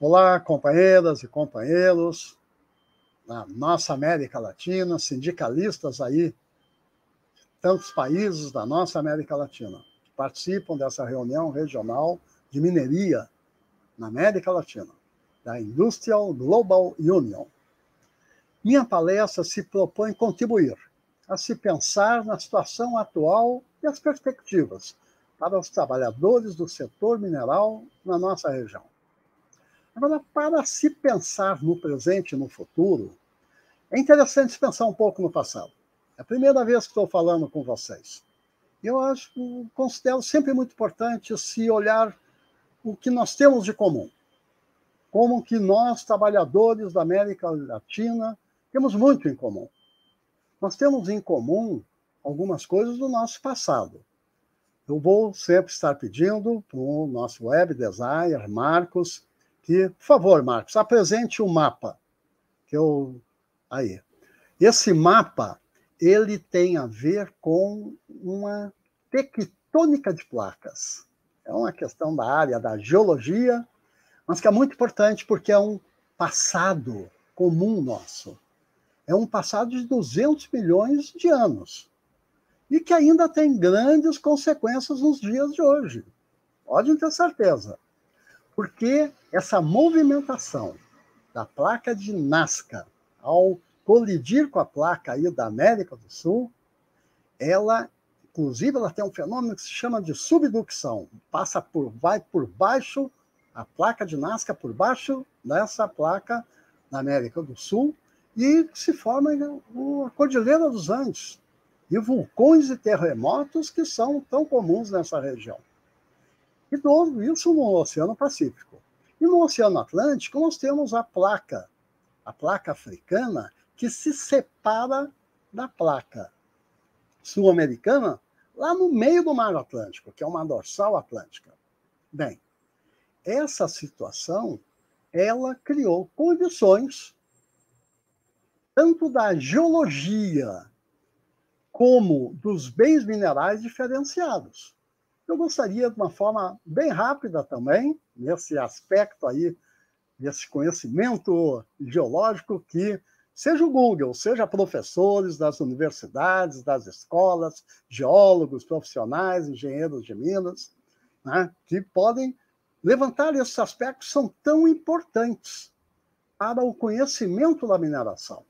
Olá, companheiras e companheiros da nossa América Latina, sindicalistas aí, tantos países da nossa América Latina, que participam dessa reunião regional de mineria na América Latina, da Industrial Global Union. Minha palestra se propõe contribuir a se pensar na situação atual e as perspectivas para os trabalhadores do setor mineral na nossa região. Agora, para se pensar no presente e no futuro, é interessante pensar um pouco no passado. É a primeira vez que estou falando com vocês. Eu considero sempre muito importante se olhar o que nós temos de comum. Como que nós, trabalhadores da América Latina, temos muito em comum. Nós temos em comum algumas coisas do nosso passado. Eu vou sempre estar pedindo para o nosso web designer, Marcos, que, por favor, Marcos, apresente o mapa. Aí. Esse mapa, ele tem a ver com uma tectônica de placas. É uma questão da área da geologia, mas que é muito importante porque é um passado comum nosso. É um passado de 200 milhões de anos. E que ainda tem grandes consequências nos dias de hoje. Podem ter certeza. Porque essa movimentação da placa de Nazca ao colidir com a placa aí da América do Sul, inclusive, ela tem um fenômeno que se chama de subducção. Vai por baixo, a placa de Nazca por baixo dessa placa da América do Sul, e se forma a Cordilheira dos Andes, e vulcões e terremotos que são tão comuns nessa região. E tudo isso no Oceano Pacífico. E no Oceano Atlântico, nós temos a placa africana, que se separa da placa sul-americana lá no meio do Mar Atlântico, que é uma dorsal atlântica. Bem, essa situação, ela criou condições, tanto da geologia como dos bens minerais diferenciados. Eu gostaria, de uma forma bem rápida também, nesse aspecto aí, desse conhecimento geológico, que seja o Google, seja professores das universidades, das escolas, geólogos, profissionais, engenheiros de minas, né, que podem levantar esses aspectos que são tão importantes para o conhecimento da mineração.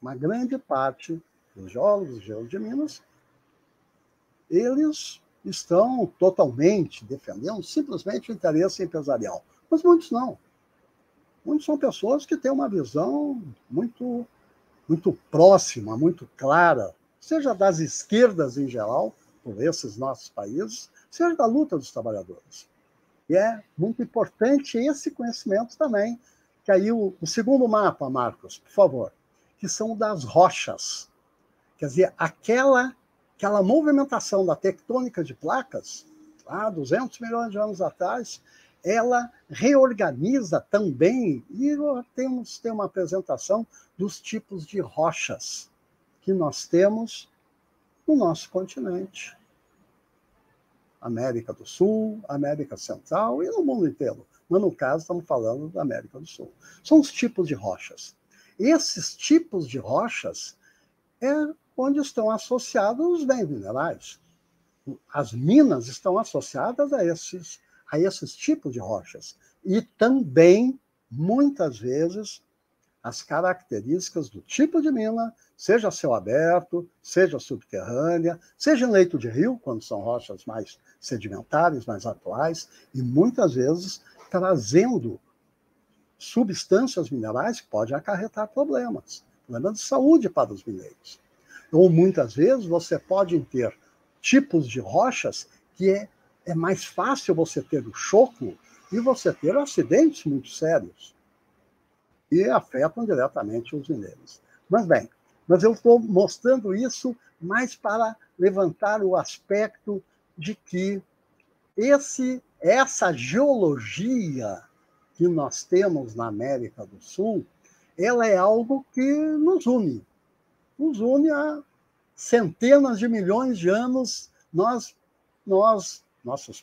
Uma grande parte dos geólogos e engenheiros de minas, eles estão totalmente defendendo simplesmente o interesse empresarial. Mas muitos não. Muitos são pessoas que têm uma visão muito, muito próxima, muito clara, seja das esquerdas em geral, por esses nossos países, seja da luta dos trabalhadores. E é muito importante esse conhecimento também, que aí o segundo mapa, Marcos, por favor, que são das rochas. Quer dizer, aquela movimentação da tectônica de placas, há 200 milhões de anos atrás, ela reorganiza também, e tem uma apresentação dos tipos de rochas que nós temos no nosso continente. América do Sul, América Central e no mundo inteiro. Mas, no caso, estamos falando da América do Sul. São os tipos de rochas. Esses tipos de rochas é onde estão associados os bens minerais. As minas estão associadas a esses tipos de rochas. E também, muitas vezes, as características do tipo de mina, seja céu aberto, seja subterrânea, seja em leito de rio, quando são rochas mais sedimentares, mais atuais, e muitas vezes trazendo substâncias minerais que podem acarretar problemas de saúde para os mineiros. Ou muitas vezes você pode ter tipos de rochas que é mais fácil você ter o choco e você ter acidentes muito sérios e afetam diretamente os mineiros. Mas eu estou mostrando isso mais para levantar o aspecto de que essa geologia que nós temos na América do Sul, ela é algo que nos une há centenas de milhões de anos. Nossos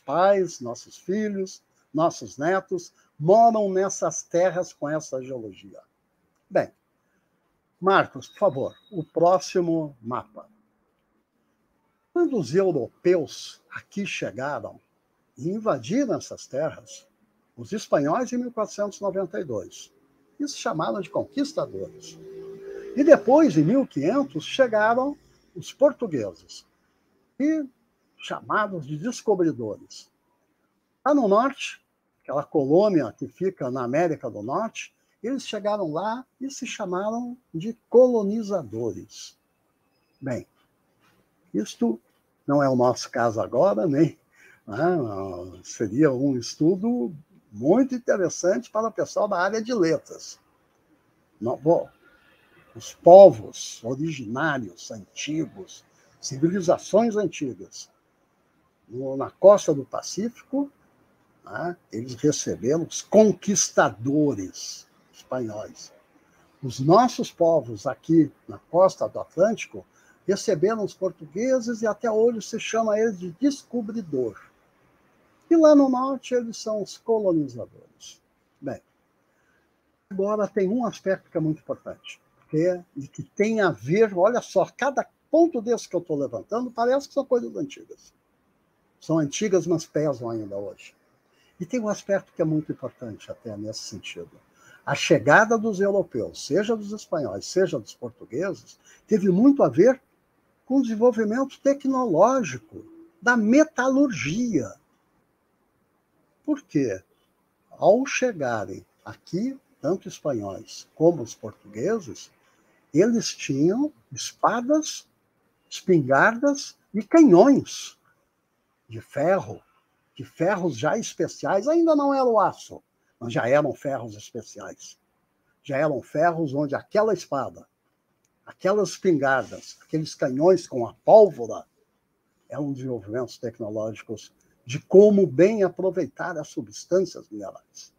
pais, nossos filhos, nossos netos, moram nessas terras com essa geologia. Bem, Marcos, por favor, o próximo mapa. Quando os europeus aqui chegaram e invadiram essas terras, os espanhóis em 1492, eles chamaram de conquistadores. E depois, em 1500, chegaram os portugueses, e chamados de descobridores. Lá no norte, aquela colônia que fica na América do Norte, eles chegaram lá e se chamaram de colonizadores. Bem, isto não é o nosso caso agora, nem seria um estudo muito interessante para o pessoal da área de letras. Os povos originários, antigos, civilizações antigas, na costa do Pacífico, eles receberam os conquistadores espanhóis. Os nossos povos aqui na costa do Atlântico receberam os portugueses e até hoje se chama eles de descobridor. E lá no norte eles são os colonizadores. Bem, agora tem um aspecto que é muito importante, que tem a ver, olha só, cada ponto desse que eu estou levantando parece que são coisas antigas. São antigas, mas pesam ainda hoje. E tem um aspecto que é muito importante até nesse sentido. A chegada dos europeus, seja dos espanhóis, seja dos portugueses, teve muito a ver com o desenvolvimento tecnológico da metalurgia. Por quê? Ao chegarem aqui, tanto espanhóis como os portugueses, eles tinham espadas, espingardas e canhões de ferro, de ferros já especiais, ainda não era o aço, mas já eram ferros especiais. Já eram ferros onde aquela espada, aquelas espingardas, aqueles canhões com a pólvora, eram desenvolvimentos tecnológicos de como bem aproveitar as substâncias minerais.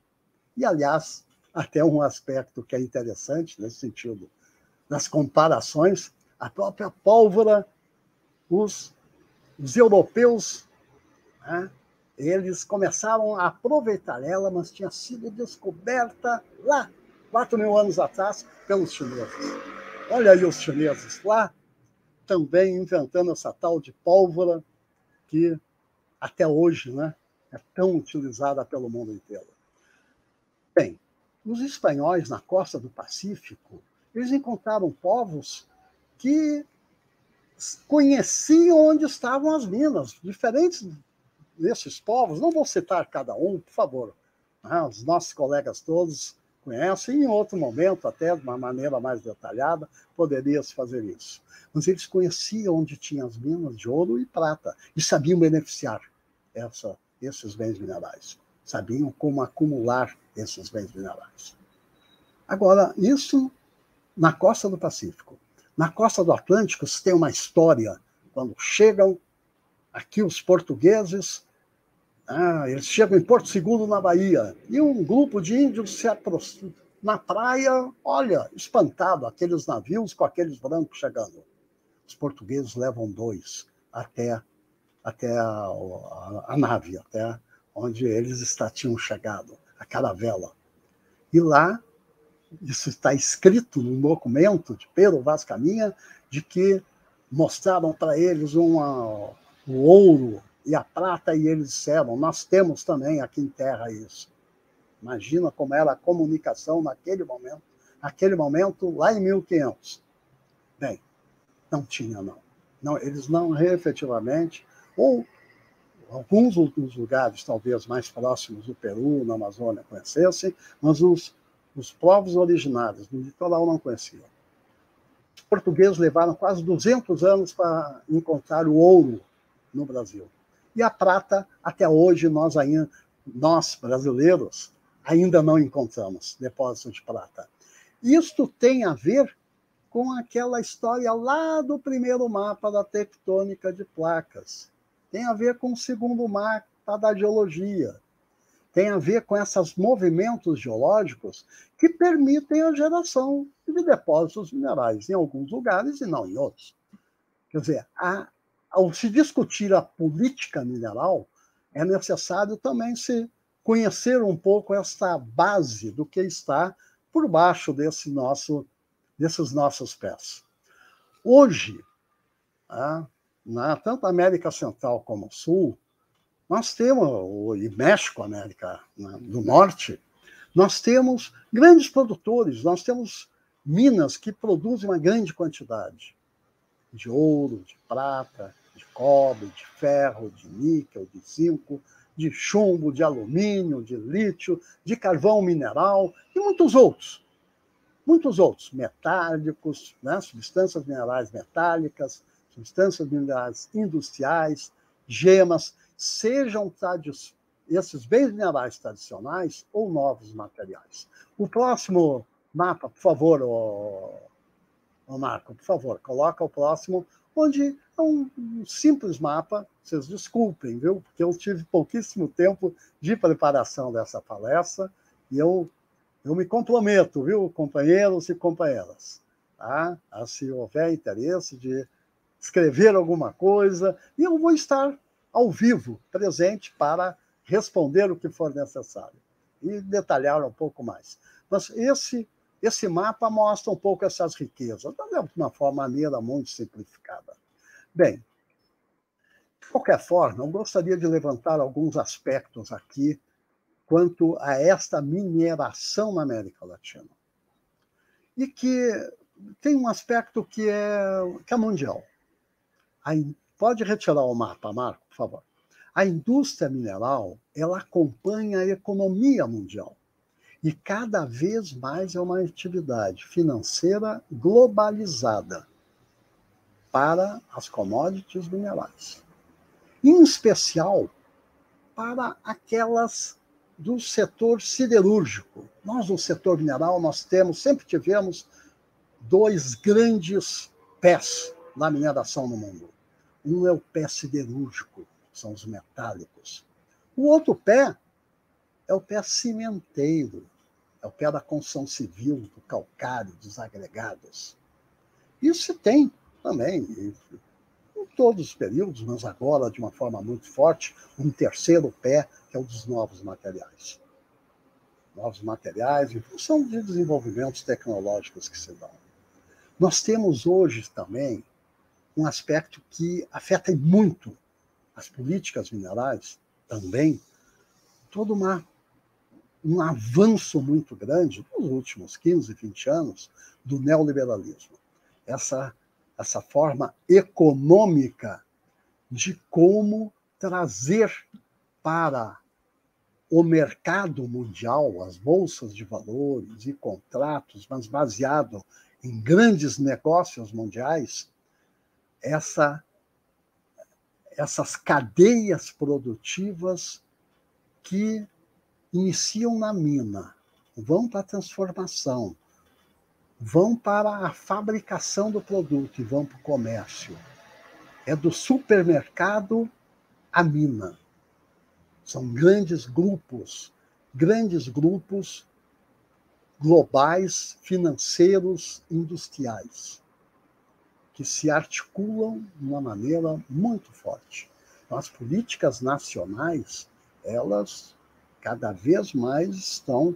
E, aliás, até um aspecto que é interessante nesse sentido, nas comparações, a própria pólvora, os europeus, eles começaram a aproveitar ela, mas tinha sido descoberta lá, 4.000 anos atrás, pelos chineses. Olha aí os chineses lá, também inventando essa tal de pólvora que até hoje é tão utilizada pelo mundo inteiro. Bem, os espanhóis na costa do Pacífico, eles encontraram povos que conheciam onde estavam as minas, diferentes desses povos, não vou citar cada um, por favor, os nossos colegas todos conhecem, em outro momento, até de uma maneira mais detalhada, poderia-se fazer isso. Mas eles conheciam onde tinham as minas de ouro e prata, e sabiam beneficiar esses bens minerais, sabiam como acumular esses bens minerais. Agora, isso na costa do Pacífico. Na costa do Atlântico, se tem uma história, quando chegam aqui os portugueses, eles chegam em Porto Seguro, na Bahia, e um grupo de índios se aproxima na praia, olha, espantado, aqueles navios com aqueles brancos chegando. Os portugueses levam 2 até a nave, até onde eles tinham chegado, a caravela. E lá, isso está escrito no documento de Pero Vaz Caminha, de que mostraram para eles o ouro e a prata, e eles disseram, nós temos também aqui em terra isso. Imagina como era a comunicação naquele momento lá em 1500. Bem, não tinha, não. Eles não efetivamente, ou alguns outros lugares, talvez mais próximos do Peru, na Amazônia, conhecessem, mas os povos originários do litoral não conheciam. Os portugueses levaram quase 200 anos para encontrar o ouro no Brasil. E a prata, até hoje, nós brasileiros, ainda não encontramos depósitos de prata. Isto tem a ver com aquela história lá do primeiro mapa da tectônica de placas. Tem a ver com o segundo mapa da geologia. Tem a ver com esses movimentos geológicos que permitem a geração de depósitos minerais em alguns lugares e não em outros. Quer dizer, ao se discutir a política mineral, é necessário também se conhecer um pouco esta base do que está por baixo desses nossos pés. Hoje, tanto a América Central como o Sul, nós temos, e México, América do Norte, nós temos grandes produtores, nós temos minas que produzem uma grande quantidade de ouro, de prata, de cobre, de ferro, de níquel, de zinco, de chumbo, de alumínio, de lítio, de carvão mineral e muitos outros, metálicos, né? Substâncias minerais metálicas, substâncias minerais industriais, gemas, sejam esses bens minerais tradicionais ou novos materiais. O próximo mapa, por favor, Marco, por favor, coloca o próximo, onde é um simples mapa, vocês desculpem, viu? Porque eu tive pouquíssimo tempo de preparação dessa palestra e eu me comprometo, viu, companheiros e companheiras, tá? Se houver interesse de escrever alguma coisa, e eu vou estar ao vivo, presente, para responder o que for necessário e detalhar um pouco mais. Mas esse mapa mostra um pouco essas riquezas, de uma maneira muito simplificada. Bem, de qualquer forma, eu gostaria de levantar alguns aspectos aqui quanto a esta mineração na América Latina. E que tem um aspecto que é mundial. Pode retirar o mapa, Marco, por favor. A indústria mineral, ela acompanha a economia mundial. E cada vez mais é uma atividade financeira globalizada para as commodities minerais. Em especial, para aquelas do setor siderúrgico. Nós, no setor mineral, sempre tivemos dois grandes pés na mineração no mundo. Um é o pé siderúrgico, são os metálicos. O outro pé é o pé cimenteiro, é o pé da construção civil, do calcário, dos agregados. Isso tem também, em todos os períodos, mas agora de uma forma muito forte, um terceiro pé, que é o dos novos materiais. Novos materiais em função de desenvolvimentos tecnológicos que se dão. Nós temos hoje também um aspecto que afeta muito as políticas minerais, também, todo um avanço muito grande nos últimos 15, 20 anos do neoliberalismo. Essa forma econômica de como trazer para o mercado mundial, as bolsas de valores e contratos, mas baseado em grandes negócios mundiais, essas cadeias produtivas que iniciam na mina, vão para a transformação, vão para a fabricação do produto e vão para o comércio. É do supermercado à mina. São grandes grupos globais, financeiros, industriais, que se articulam de uma maneira muito forte. Então, as políticas nacionais, elas cada vez mais estão...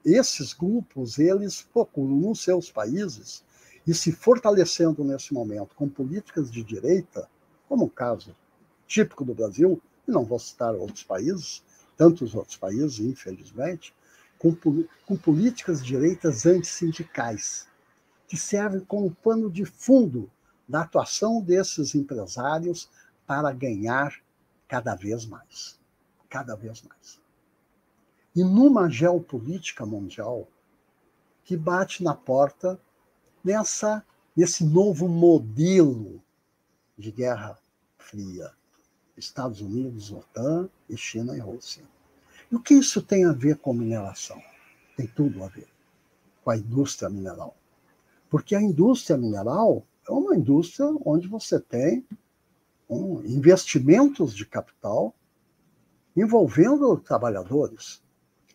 esses grupos, eles procuram nos seus países e se fortalecendo nesse momento com políticas de direita, como o caso típico do Brasil, e não vou citar outros países, tantos outros países, infelizmente, com políticas de direitas antissindicais, que servem como pano de fundo da atuação desses empresários para ganhar cada vez mais. Cada vez mais. E numa geopolítica mundial que bate na porta nesse novo modelo de Guerra Fria. Estados Unidos, OTAN, e China e Rússia. E o que isso tem a ver com mineração? Tem tudo a ver com a indústria mineral. Porque a indústria mineral é uma indústria onde você tem investimentos de capital envolvendo trabalhadores.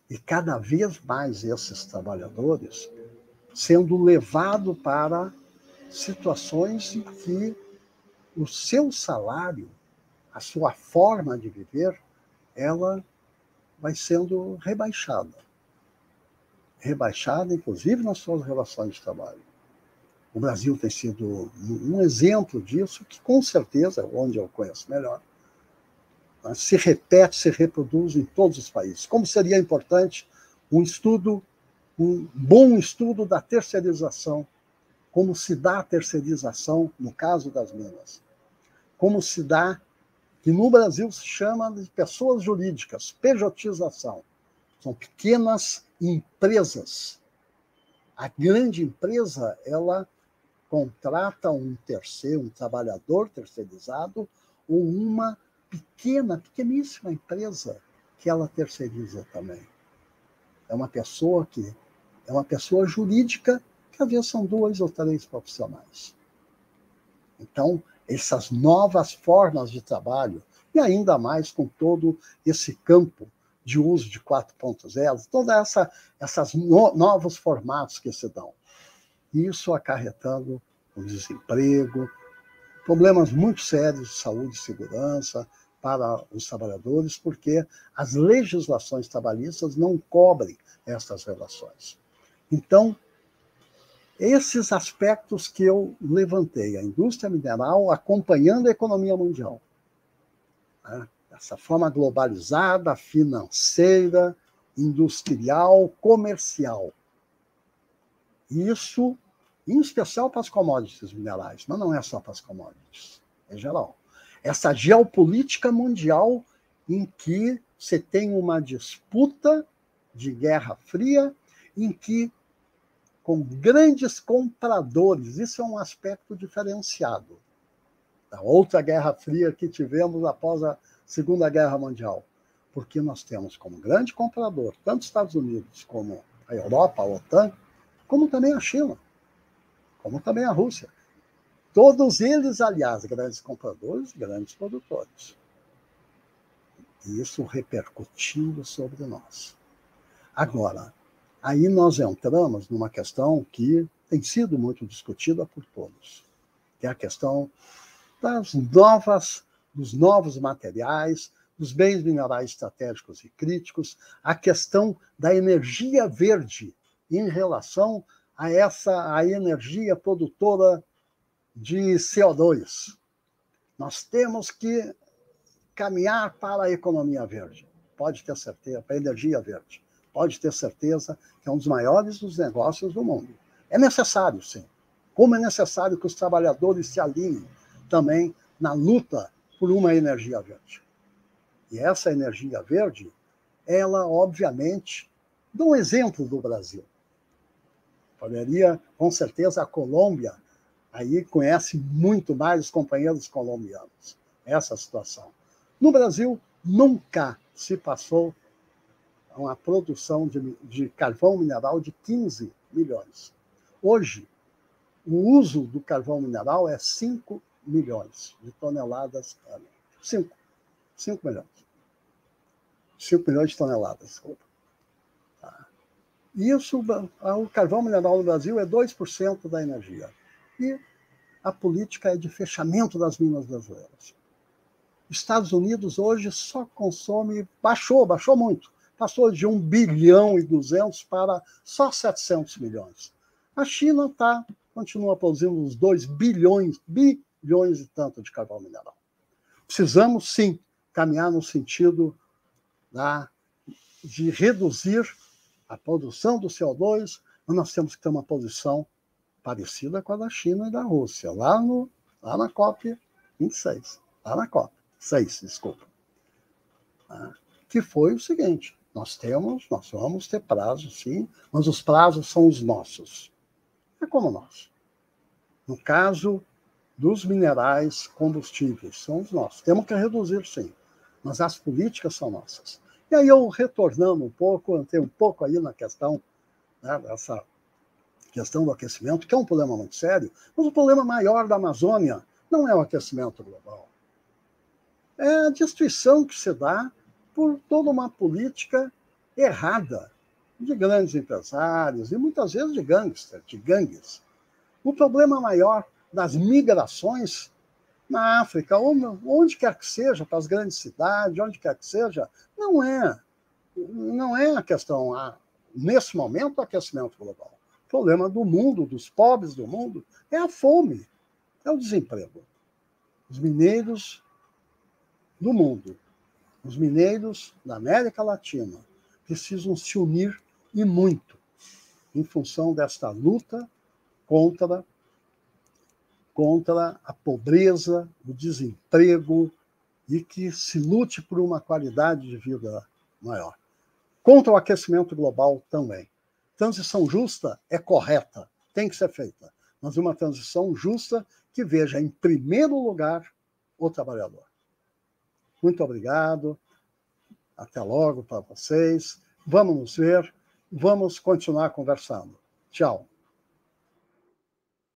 E cada vez mais esses trabalhadores sendo levados para situações em que o seu salário, a sua forma de viver, ela vai sendo rebaixada, inclusive nas suas relações de trabalho. O Brasil tem sido um exemplo disso, que com certeza, onde eu conheço melhor, se repete, se reproduz em todos os países. Como seria importante um bom estudo da terceirização, como se dá a terceirização no caso das minas, como se dá, que no Brasil se chama de pessoas jurídicas, pejotização. São pequenas empresas. A grande empresa, ela contrata um trabalhador terceirizado, ou uma pequeníssima empresa que ela terceiriza também. É uma pessoa jurídica, que às vezes são 2 ou 3 profissionais. Então, essas novas formas de trabalho, e ainda mais com todo esse campo de uso de 4.0, todos esses novos formatos que se dão. Isso acarretando o desemprego, problemas muito sérios de saúde e segurança para os trabalhadores, porque as legislações trabalhistas não cobrem essas relações. Então, esses aspectos que eu levantei, a indústria mineral acompanhando a economia mundial, né? Essa forma globalizada, financeira, industrial, comercial. Isso, em especial para as commodities minerais, mas não é só para as commodities, em geral. Essa geopolítica mundial em que você tem uma disputa de Guerra Fria, em que, com grandes compradores, isso é um aspecto diferenciado da outra Guerra Fria que tivemos após a Segunda Guerra Mundial, porque nós temos como grande comprador tanto os Estados Unidos como a Europa, a OTAN, como também a China, como também a Rússia. Todos eles, aliás, grandes compradores, grandes produtores. E isso repercutindo sobre nós. Agora, aí nós entramos numa questão que tem sido muito discutida por todos, que é a questão dos novos materiais, dos bens minerais estratégicos e críticos, a questão da energia verde em relação a energia produtora de CO2. Nós temos que caminhar para a economia verde, pode ter certeza, para a energia verde. Pode ter certeza que é um dos maiores dos negócios do mundo. É necessário, sim. Como é necessário que os trabalhadores se alinhem também na luta por uma energia verde. E essa energia verde, ela, obviamente, dá um exemplo do Brasil. Poderia, com certeza, a Colômbia aí conhece muito mais os companheiros colombianos, essa situação. No Brasil, nunca se passou uma produção de carvão mineral de 15 milhões. Hoje, o uso do carvão mineral é 5 milhões de toneladas ano. 5 milhões. 5 milhões de toneladas, desculpa. Isso, o carvão mineral no Brasil é 2% da energia. E a política é de fechamento das minas brasileiras. Estados Unidos hoje só consome, baixou muito. Passou de 1 bilhão e 200 para só 700 milhões. A China continua produzindo uns 2 bilhões e tanto de carvão mineral. Precisamos, sim, caminhar no sentido de reduzir a produção do CO2, mas nós temos que ter uma posição parecida com a da China e da Rússia, lá na COP26, lá na COP6, desculpa. Que foi o seguinte, nós vamos ter prazos, sim, mas os prazos são os nossos. É como nós. No caso dos minerais combustíveis, são os nossos. Temos que reduzir, sim, mas as políticas são nossas. E aí eu retornando um pouco, entrei um pouco aí na questão, né, dessa questão do aquecimento, que é um problema muito sério, mas o problema maior da Amazônia não é o aquecimento global. É a destruição que se dá por toda uma política errada de grandes empresários e muitas vezes de gangues. O problema maior das migrações na África, ou onde quer que seja, para as grandes cidades, onde quer que seja, não é a questão, nesse momento, o aquecimento global. O problema do mundo, dos pobres do mundo, é a fome, é o desemprego. Os mineiros do mundo, os mineiros da América Latina, precisam se unir e muito em função desta luta contra a pobreza, o desemprego, e que se lute por uma qualidade de vida maior. Contra o aquecimento global também. Transição justa é correta, tem que ser feita, mas uma transição justa que veja em primeiro lugar o trabalhador. Muito obrigado, até logo para vocês. Vamos nos ver, vamos continuar conversando. Tchau.